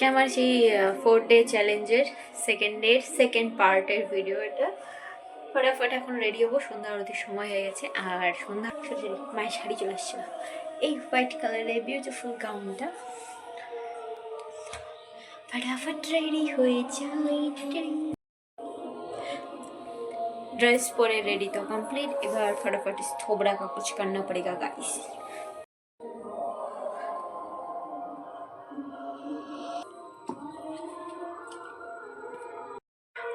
আমার সেই 4 ডে চ্যালেঞ্জের সেকেন্ড পার্টের ভিডিও এটা। ফটাফট এখন রেডি হবো, সন্ধ্যা আরতির সময় হয়ে গেছে। আর সন্ধ্যা মায়ের শাড়ি চলে আসছে না, এই হোয়াইট কালারের বিউটিফুল গাউনটা। फटाफट रेडी হয়ে যাই। ड्रेस পরে রেডি তো কমপ্লিট। এবার फटाफट इस थोबड़ा का कुछ करना पड़ेगा गाइस।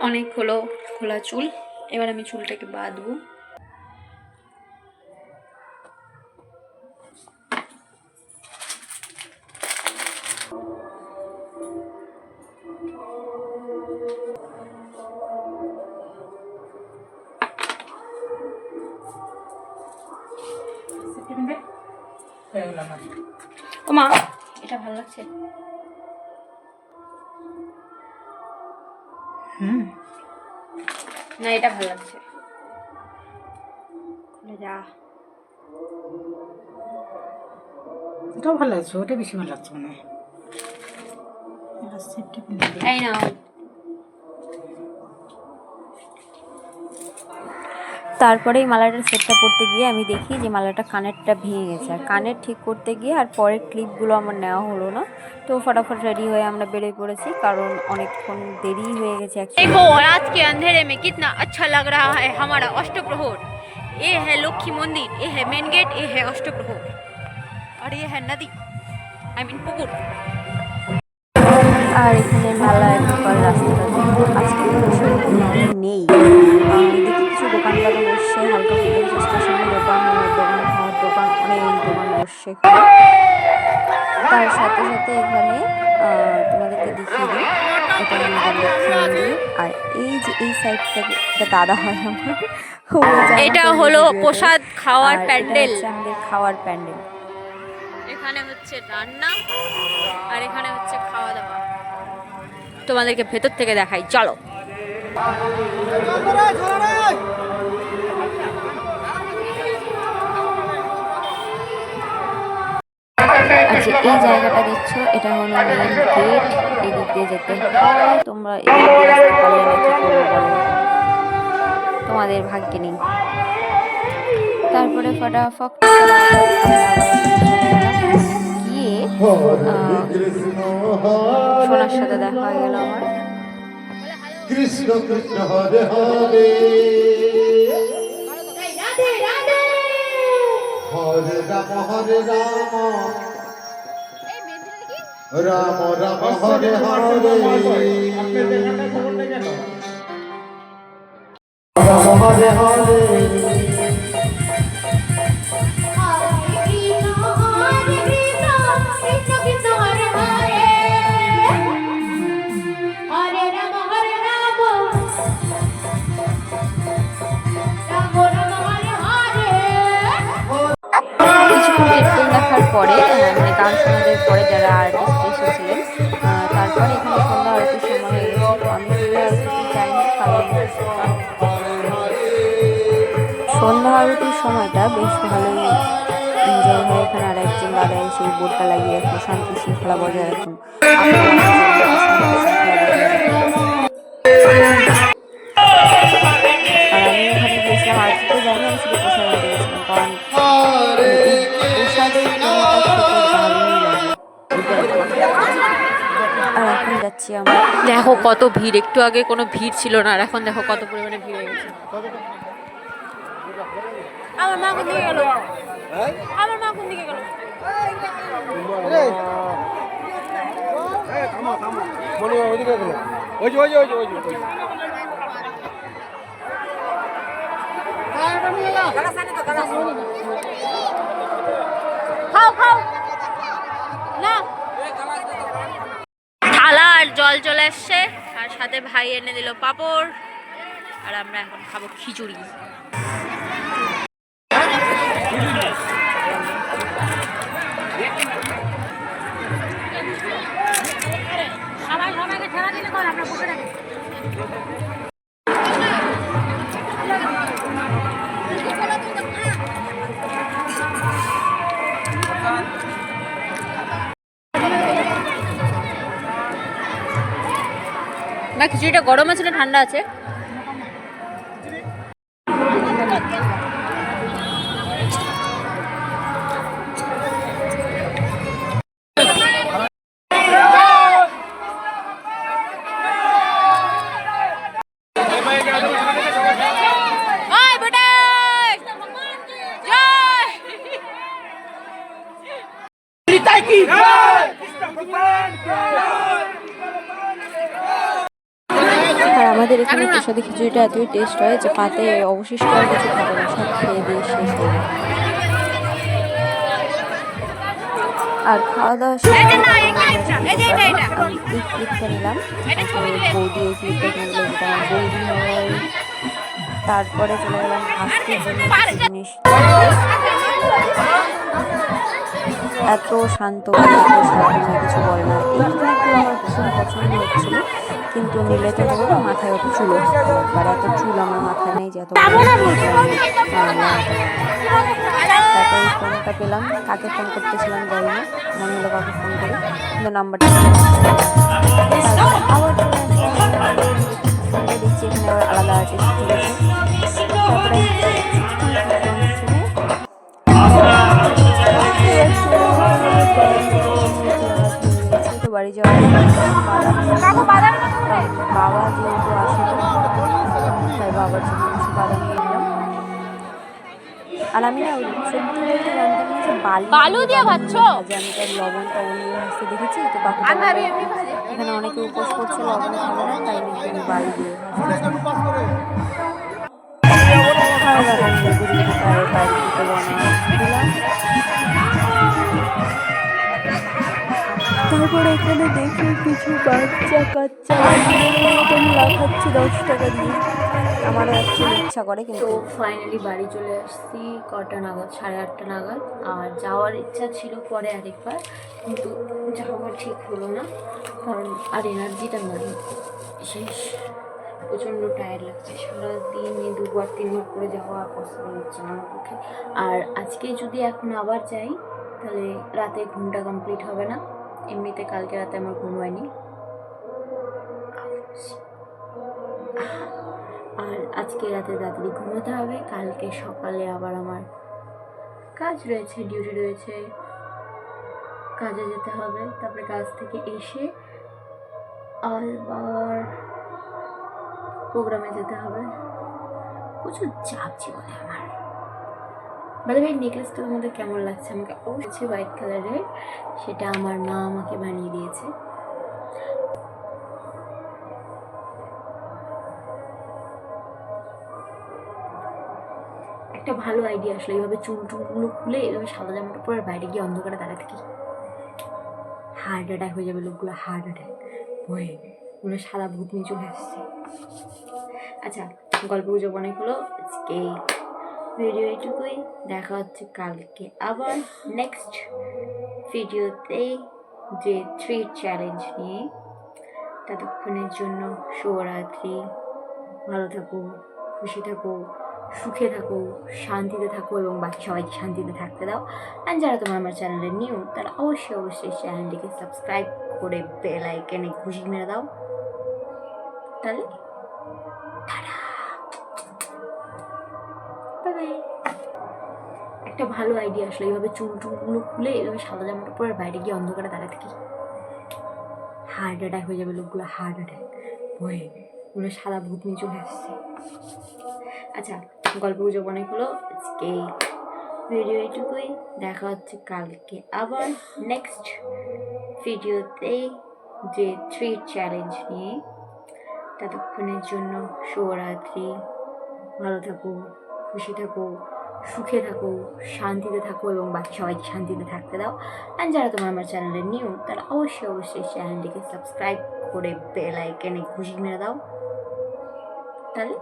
অনেক হলো খোলা চুল, এবার আমি চুলটাকে বাঁধবো। ও মা, এটা ভালো লাগছে? না, এটা ভালো লাগছে। খুলে যা। ওটাও ভালো লাগছে, ওটা বেশি ভালো লাগছে মনে হয়। এই নাও। তারপরে এই মালাটার সেটটা পরতে গিয়ে আমি দেখি যে মালাটা কানেরটা ভেঙে গেছে, আর কানের ঠিক করতে গিয়ে আর পরের ক্লিপগুলো আমার নেওয়া হলো না। তো फटाफट रेडी হয়ে আমরা বেরিয়ে পড়েছি, কারণ অনেকক্ষণ দেরি হয়ে গেছে। देखो रात के अंधेरे में कितना अच्छा लग रहा है हमारा अष्टप्रहर। ये है लक्ष्मी मंदिर, ये है मेन गेट, ये है अष्टप्रहर, और ये है नदी, आई मीन पुकुर। আর এখানে মেলায় ঢোকার রাস্তাটা আজকে নেই। দেখি কিছু দোকানপাট বসছে, হালকা ফুলকা স্টেশনের দোকান, খাওয়ার দোকান, অনেক দোকান বসছে। তার সাথে সাথে এখানে তোমাদেরকে দেখিয়ে দিই, এটা আমাদের লক্ষ্মী মন্দির। আর এই যে এই সাইডটা দাদা হয় আমার, এটা হলো প্রসাদ খাওয়ার প্যান্ডেল, আমাদের খাওয়ার প্যান্ডেল। এখানে হচ্ছে রান্না আর এখানে হচ্ছে খাওয়া দাওয়া। তোমাদেরকে ভেতর থেকে দেখাই, চলো। আচ্ছা, এই জায়গাটা দেখছো, এটা হলো মেন গেট। এদিক দিয়ে যেতে হয়, তোমরা এদিক দিয়ে আসতে পারলে না, কি করবো বলো, তোমাদের ভাগ্যে নেই। তারপরে ফটাফট গিয়ে সোনার সাথে দেখা হয়ে গেল আমার। কৃষ্ণ কৃষ্ণ হরে হরে, হরে রাম হরে রাম, রাম রাম হরে হরে, রাম হরে হরে। দেখার পরে মানে গান শোনাদের পরে যারা আর্টিস্ট এসেছিলেন, তারপরে এখানে সন্ধ্যা আরতির সময় হয়ে গেছে। তো আমি যাইনি, কারণ সন্ধ্যা আরতির সময়টা বেশ ভালোই এনজয় হয় এখানে। আর একজন দাদা সেই বোর্ডটা লাগিয়ে রাখুন, শান্তি শৃঙ্খলা বজায় রাখুন। আর আমি এখানে গিয়েছিলাম, আরতিতে যাইনি, আমি শুধু প্রসাদ আনতে গেছিলাম, কারণ আর এখন যাচ্ছি আমরা। দেখো কত ভিড়, একটু আগে কোনো ভিড় ছিল না, আর এখন দেখো কত পরিমাণে ভিড় হয়ে গেছে। আমার মা কোন দিকে গেল? আমার মা কোন দিকে গেল? খাও খাও না। থালা আর জল চলে এসছে, আর সাথে ভাই এনে দিল পাপড়, আর আমরা এখন খাবো খিচুড়ি। না খিচুড়িটা গরম আছে না ঠান্ডা আছে? আর আমাদের এখানে প্রসাদী খিচুড়িটা এতই টেস্ট হয় যে পাতে অবশিষ্ট আর কিছু থাকে না, সব খেয়ে দিয়ে শেষ হয়ে যায়। আর খাওয়া দাওয়া শেষ করে আমি এই ক্লিপটা নিলাম, বৌদি এই ক্লিপটা নিল, যেটা আমার বৌদি হয়। তারপরে চলে গেলাম ভাস্তির জন্য কিছু জিনিস। এত শান্ত কিছু বলে না। এই ক্লিপগুলো আমার ভীষণ পছন্দ হচ্ছিল, কিন্তু নিলে তো নেবো না, মাথায় অত চুল আর এত চুল আমার মাথায় নেই যে এত। তারপরে এই ফোনটা পেলাম, কাকে ফোন করতেছিলাম জানি না, মনে হলো কাকে ফোন করে, কিন্তু নাম্বারটা আবার দেখছি এখানে আবার আলাদা আর্টিস্ট তুলেছে। তারপরে তো বাড়ি যাওয়ার বাবা যেহেতু আসে তাই বাবার জন্য কিছু বাদাম নিয়ে নিলাম। আর আমি না সত্যি বলতে জানতাম না যে বালু দিয়ে ভাজছো, আমি তার লবণ টবণ দিয়ে ভাজতে দেখেছি তো কাকু। এখানে অনেকে উপোস করছে, লবণ খাবে না, তাই নাকি আমি বালু দিয়ে তারপরে এখানে দেখি কিছু বাচ্চা কাচ্চা লাফাচ্ছে 10 টাকা দিয়ে, আমারও অ্যাকচুয়ালি ইচ্ছা করে। কিন্তু ফাইনালি বাড়ি চলে আসছি কটা নাগাদ, 8:30 নাগাদ। আর যাওয়ার ইচ্ছা ছিল পরে আরেকবার, কিন্তু যাওয়া ঠিক হলো না, কারণ আর এনার্জিটা নাই, শেষ। প্রচণ্ড টায়ার্ড লাগছে, সারাদিন 2বার 3বার করে যাওয়া আর পসিবল হচ্ছে না আমার পক্ষে। আর আজকে যদি এখন আবার যাই তাহলে রাতে ঘুমটা কমপ্লিট হবে না, এমনিতে কালকে রাতে আমার ঘুম হয়নি। আর আজকে রাতে তাড়াতাড়ি ঘুমোতে হবে, কালকে সকালে আবার আমার কাজ রয়েছে, ডিউটি রয়েছে, কাজে যেতে হবে। তারপরে কাজ থেকে এসে আবার প্রোগ্রামে যেতে হবে, প্রচুর চাপ জীবনে আমার। বাদে ভাই নেকলেসটা তোমাদের কেমন লাগছে আমাকে অবশ্যই, হোয়াইট কালারের, সেটা আমার মা আমাকে বানিয়ে দিয়েছে। একটা ভালো আইডিয়া আসলে, এইভাবে চুল টুলগুলো খুলে এইভাবে সাদা জামাটা পরে বাইরে গিয়ে অন্ধকারে দাঁড়ায় থাকি, হার্ট অ্যাটাক হয়ে যাবে লোকগুলো, হার্ট অ্যাটাক হয়ে পুরো সাদা ভূত নিয়ে চলে আসছে। আচ্ছা, গল্প গুজব অনেক হলো, আজকে ভিডিও এটুকুই, দেখা হচ্ছে কালকে আবার নেক্সট ভিডিওতে, যে 3 চ্যালেঞ্জ নিয়ে। ততক্ষণের জন্য শুভরাত্রি, ভালো থাকো, খুশি থাকো, সুখে থাকো, শান্তিতে থাকো, এবং বাকি সবাইকে শান্তিতে থাকতে দাও। আর যারা তোমার আমার চ্যানেলে নিউ, তারা অবশ্যই চ্যানেলটিকে সাবস্ক্রাইব করে বেল আইকনে ঘুষি মেরে দাও। তাহলে একটা ভালো আইডিয়া আসলে, এইভাবে চুল টুলগুলো খুলে এইভাবে সাদা জামাটা পরে বাইরে গিয়ে অন্ধকারে দাঁড়ায় থাকি, হার্ট অ্যাটাক হয়ে যাবে লোকগুলো, হার্ট অ্যাটাক হয়ে পুরো সাদা ভূত নিয়ে চলে আসছে। আচ্ছা, গল্প গুজব অনেক হলো, আজকে ভিডিও এটুকুই, দেখা হচ্ছে কালকে আবার নেক্সট ভিডিওতে, যে 3 চ্যালেঞ্জ নিয়ে। ততক্ষণের জন্য শুভরাত্রি, ভালো থাকো, খুশি থাকো, সুখে থাকো, শান্তিতে থাকো, এবং বাকি সবাইকে শান্তিতে থাকতে দাও। আর যারা তোমার আমার চ্যানেলে নিউ, তারা অবশ্যই চ্যানেলটিকে সাবস্ক্রাইব করে বেল আইকনে ঘুষি মেরে দাও। তাহলে